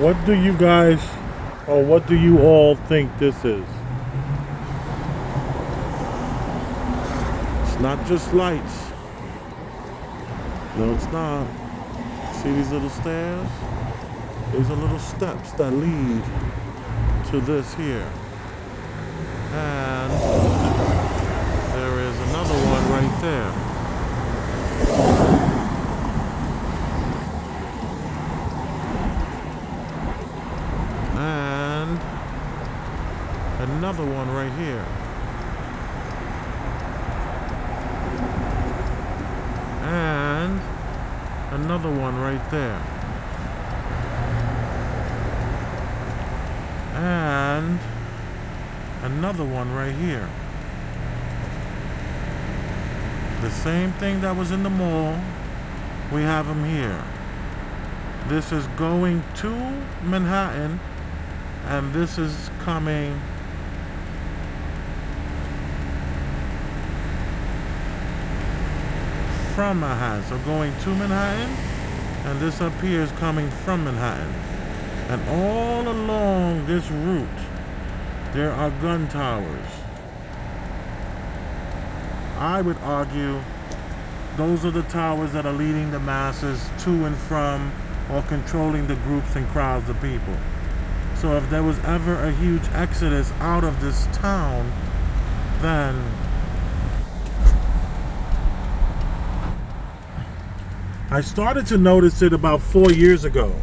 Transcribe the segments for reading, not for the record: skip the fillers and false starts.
What do you guys, or what do you all think this is? It's not just lights. No, it's not. See these little stairs? These are little steps that lead to this here. And there is another one right there. And another one right here. And another one right there. And another one right here. The same thing that was in the mall, we have them here. This is going to Manhattan, and this is coming from Manhattan. So going to Manhattan, and this up here is coming from Manhattan. And all along this route, there are gun towers. I would argue those are the towers that are leading the masses to and from, or controlling the groups and crowds of people. So if there was ever a huge exodus out of this town, then I started to notice it about 4 years ago.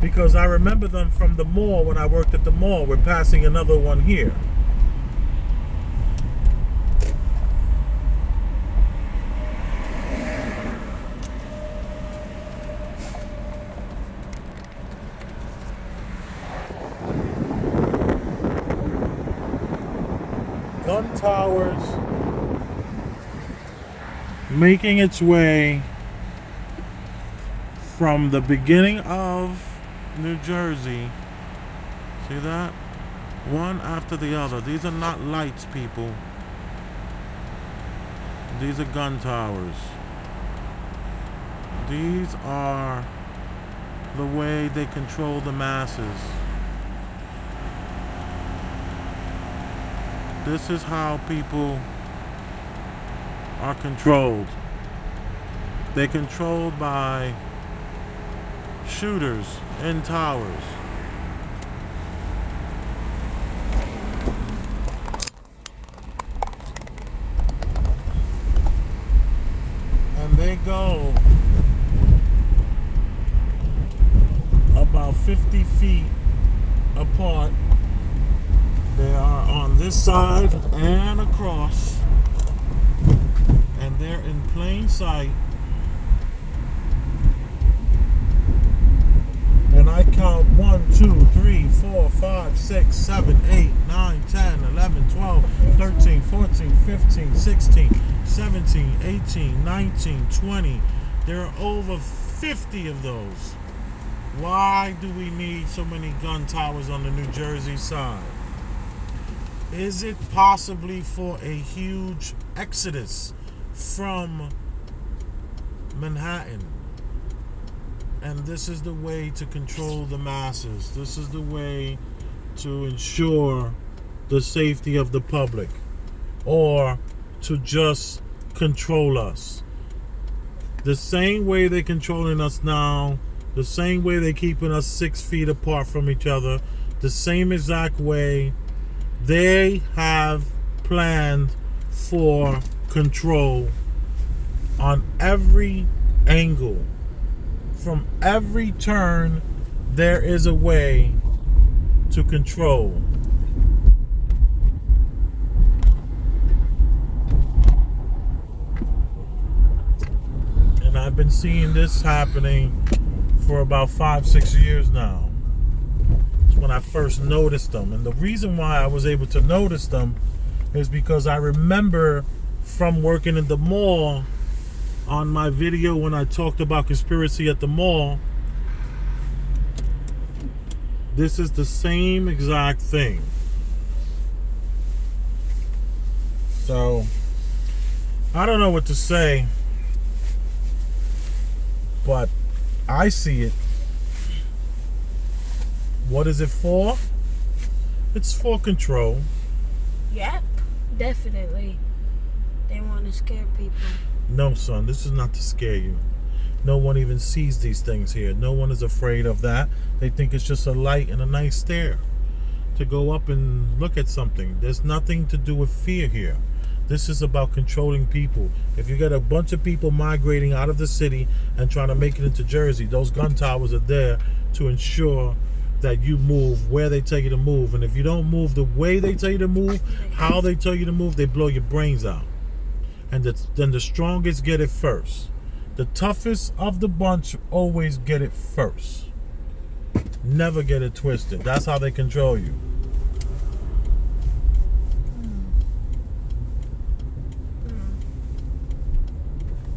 Because I remember them from the mall when I worked at the mall. We're passing another one here. Gun towers making its way from the beginning of New Jersey. See that? One after the other. These are not lights, people. These are gun towers. These are the way they control the masses. This is how people are controlled. They're controlled by shooters in towers. And they go about 50 feet apart. They are on this side and across, and they're in plain sight. And I count 1, 2, 3, 4, 5, 6, 7, 8, 9, 10, 11, 12, 13, 14, 15, 16, 17, 18, 19, 20. There are over 50 of those. Why do we need so many gun towers on the New Jersey side? Is it possibly for a huge exodus from Manhattan? And this is the way to control the masses. This is the way to ensure the safety of the public, or to just control us. The same way they're controlling us now, the same way they're keeping us 6 feet apart from each other, the same exact way they have planned for control on every angle. From every turn, there is a way to control. And I've been seeing this happening for about 5-6 years now. It's when I first noticed them. And the reason why I was able to notice them is because I remember from working in the mall, on my video when I talked about conspiracy at the mall, this is the same exact thing. So I don't know what to say. But I see it. What is it for? It's for control. Yep, definitely. They want to scare people. No, son, this is not to scare you. No one even sees these things here. No one is afraid of that. They think it's just a light and a nice stare to go up and look at something. There's nothing to do with fear here. This is about controlling people. If you get a bunch of people migrating out of the city and trying to make it into Jersey, those gun towers are there to ensure that you move where they tell you to move. And if you don't move the way they tell you to move, how they tell you to move, they blow your brains out. And then the strongest get it first. The toughest of the bunch always get it first. Never get it twisted. That's how they control you.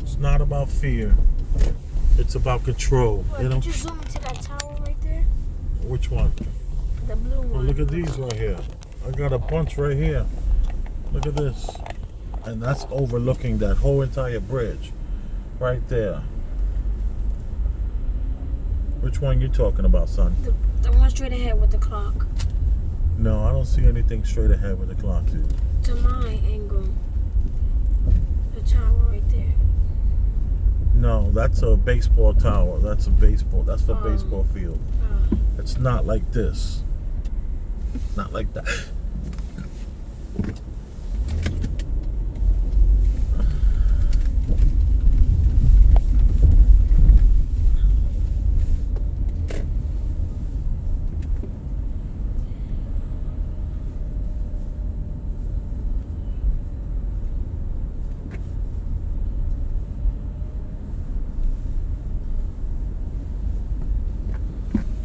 It's not about fear. It's about control. Look, did you zoom into that tower right there? Which one? The blue one. Oh, look at these right here. I got a bunch right here. Look at this. And that's overlooking that whole entire bridge. Right there. Which one you talking about, son? The one straight ahead with the clock. No, I don't see anything straight ahead with the clock, dude. To my angle. The tower right there. No, that's a baseball tower. That's a baseball. That's for baseball field. It's not like this. Not like that.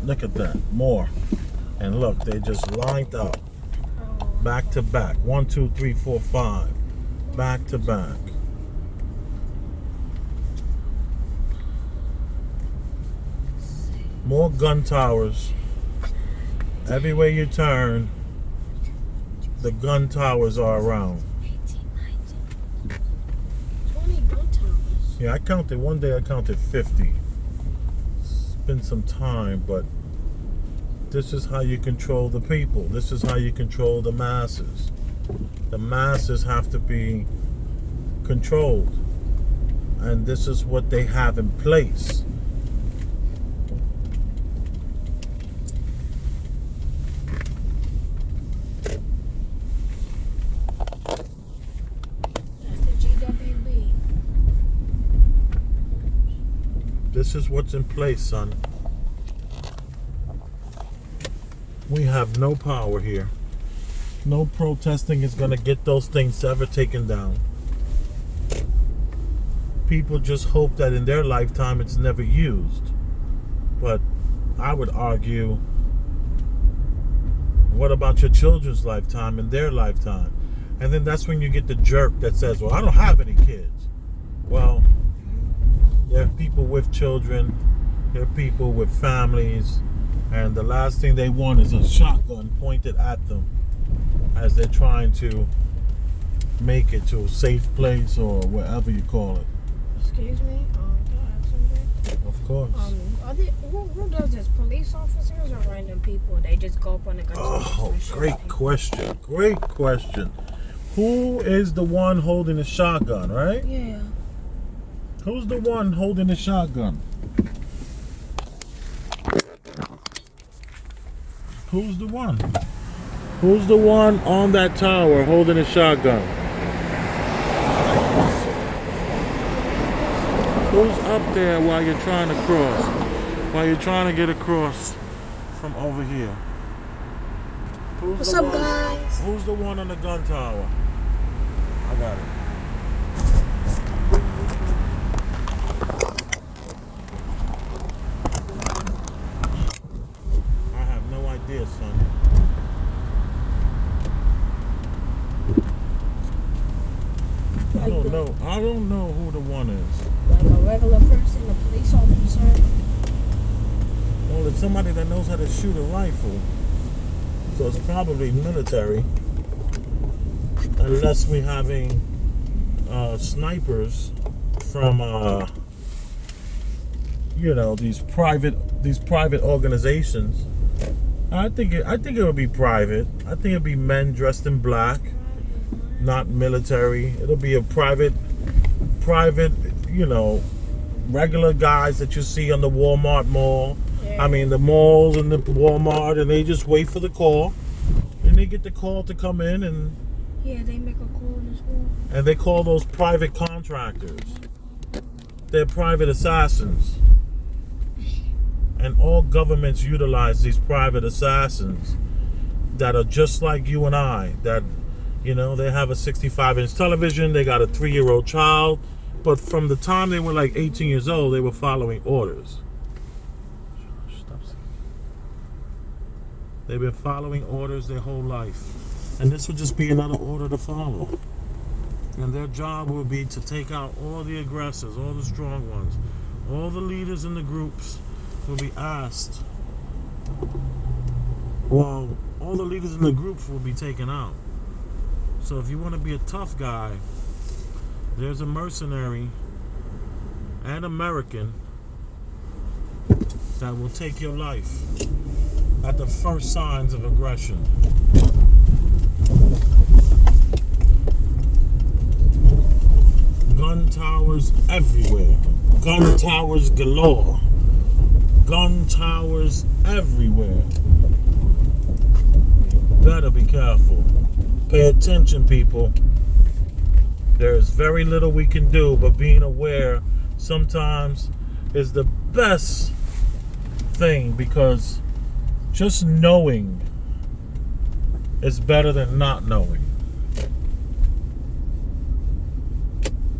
Look at that. More. And look, they just lined up. Back to back. 1, 2, 3, 4, 5. Back to back. More gun towers. Everywhere you turn, the gun towers are around. 20 gun towers. Yeah, I counted. One day I counted 50. It's been some time, but this is how you control the people. This is how you control the masses. The masses have to be controlled. And this is what they have in place. That's the GWB. This is what's in place, son. We have no power here. No protesting is going to get those things ever taken down. People just hope that in their lifetime it's never used. But I would argue, what about your children's lifetime and their lifetime? And then that's when you get the jerk that says, well, I don't have any kids. Well, there are people with children. There are people with families. And the last thing they want is a shotgun pointed at them as they're trying to make it to a safe place or wherever you call it. Excuse me? Can I ask something? Of course. Who does this? Police officers or random people? They just go up on the gun. Oh, great question. Great question. Who is the one holding the shotgun, right? Yeah. Who's the one holding the shotgun? Who's the one? Who's the one on that tower holding a shotgun? Who's up there while you're trying to cross? While you're trying to get across from over here? What's up, guys? Who's the one on the gun tower? I got it. I have no idea, son. I don't know who the one is. Like a regular person, a police officer. Well, it's somebody that knows how to shoot a rifle. So it's probably military. Unless we're having snipers from these private organizations. I think it would be private. I think it'd be men dressed in black, not military. It'll be a private, regular guys that you see on the Walmart mall. Yeah. I mean, the malls and the Walmart, and they just wait for the call, and they get the call to come in, and they make a call as well. And they call those private contractors. They're private assassins. And all governments utilize these private assassins that are just like you and I. That, they have a 65-inch television. They got a 3-year-old child. But from the time they were like 18 years old, they were following orders. They've been following orders their whole life. And this would just be another order to follow. And their job will be to take out all the aggressors, all the strong ones. All the leaders in the groups will be asked. Well, all the leaders in the groups will be taken out. So if you want to be a tough guy, there's a mercenary, an American, that will take your life at the first signs of aggression. Gun towers everywhere. Gun towers galore. Gun towers everywhere. Better be careful. Pay attention, people. There's very little we can do, but being aware sometimes is the best thing, because just knowing is better than not knowing.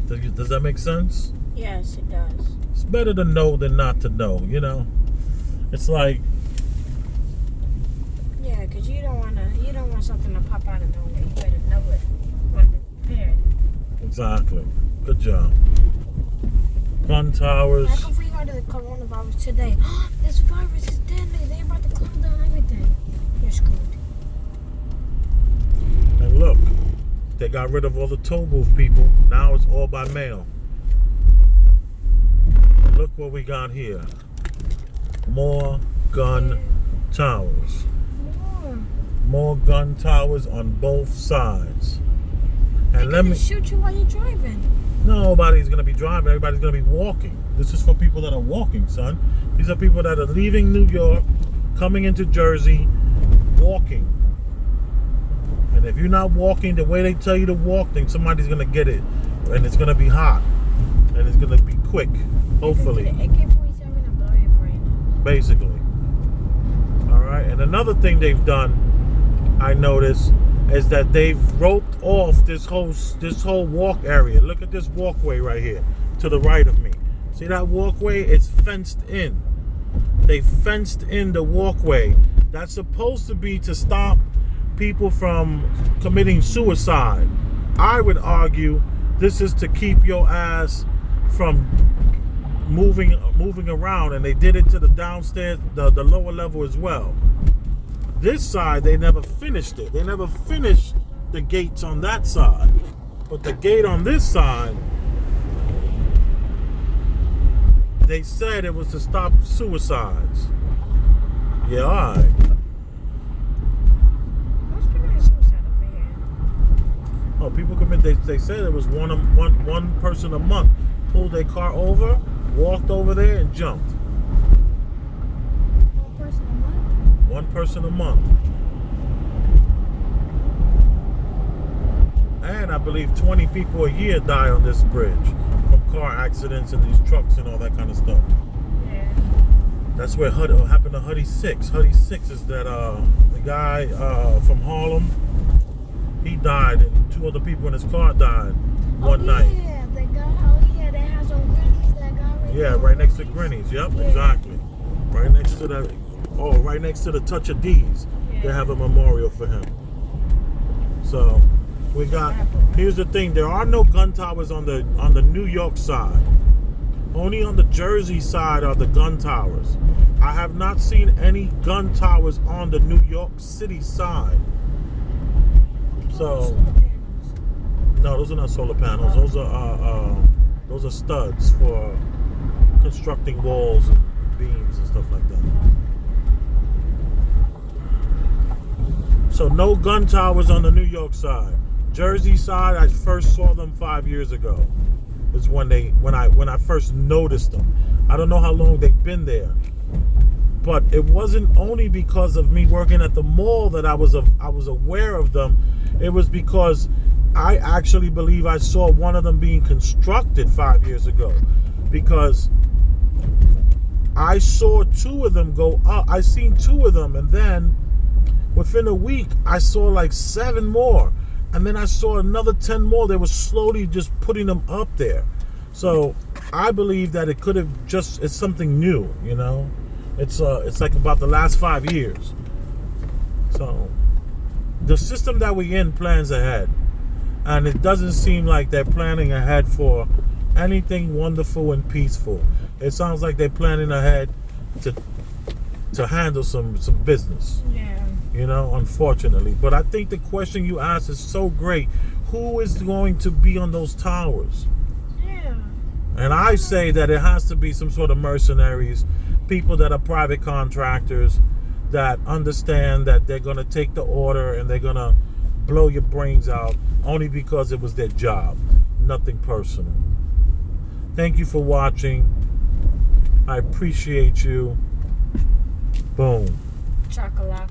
Does that make sense? Yes, it does. It's better to know than not to know, It's like, yeah, because you don't want something to pop out of nowhere. You better know it. You want to be prepared. exactly. Good job. Gun towers. Like if we heard of the coronavirus today, this virus is deadly. They're about to close down everything. You're screwed. And look, they got rid of all the toll booth people. Now it's all by mail. Look what we got here. More gun towers. More gun towers on both sides. And let me shoot you while you're driving. Nobody's gonna be driving. Everybody's gonna be walking. This is for people that are walking, son. These are people that are leaving New York, coming into Jersey, walking. And if you're not walking the way they tell you to walk, then somebody's gonna get it, and it's gonna be hot, and it's gonna be quick. Hopefully. AK-47 and blow your brain. Basically. All right. And another thing they've done, I noticed, is that they've roped off this whole walk area. Look at this walkway right here to the right of me. See that walkway? It's fenced in. They fenced in the walkway. That's supposed to be to stop people from committing suicide. I would argue this is to keep your ass from moving around, and they did it to the downstairs, the lower level as well. This side, they never finished it. They never finished the gates on that side. But the gate on this side, they said it was to stop suicides. Yeah, all right. What's committing suicide over here? Oh, people commit. They said it was one person a month pulled their car over, walked over there, and jumped. One person a month? One person a month. And I believe 20 people a year die on this bridge from car accidents and these trucks and all that kind of stuff. Yeah. That's where happened to Huddy 6. Huddy 6 is that the guy from Harlem. He died, and 2 other people in his car died one night. Yeah, the guy. Oh yeah, that has on Grinny's. That guy. Right next to Grinny's. Yep, yeah. Exactly. Right next to that. Oh, right next to the Touch of D's. Yeah. They have a memorial for him. So we got. Here's the thing: there are no gun towers on the New York side. Only on the Jersey side are the gun towers. I have not seen any gun towers on the New York City side. So, no, those are not solar panels. Those are studs for constructing walls and beams and stuff like that. So no gun towers on the New York side. Jersey side, I first saw them 5 years ago. Is when I first noticed them. I don't know how long they've been there, but it wasn't only because of me working at the mall that I was aware of them. It was because I actually believe I saw one of them being constructed 5 years ago, because I saw two of them go up. I seen two of them, and then within a week I saw like 7 more. And then I saw another 10 more. They were slowly just putting them up there. So I believe that it could have it's something new, you know. It's like about the last 5 years. So the system that we're in plans ahead. And it doesn't seem like they're planning ahead for anything wonderful and peaceful. It sounds like they're planning ahead to handle some business. Yeah. You know, unfortunately. But I think the question you asked is so great. Who is going to be on those towers? Yeah. And I say that it has to be some sort of mercenaries, people that are private contractors that understand that they're going to take the order and they're going to blow your brains out only because it was their job. Nothing personal. Thank you for watching. I appreciate you. Boom. Chocolate.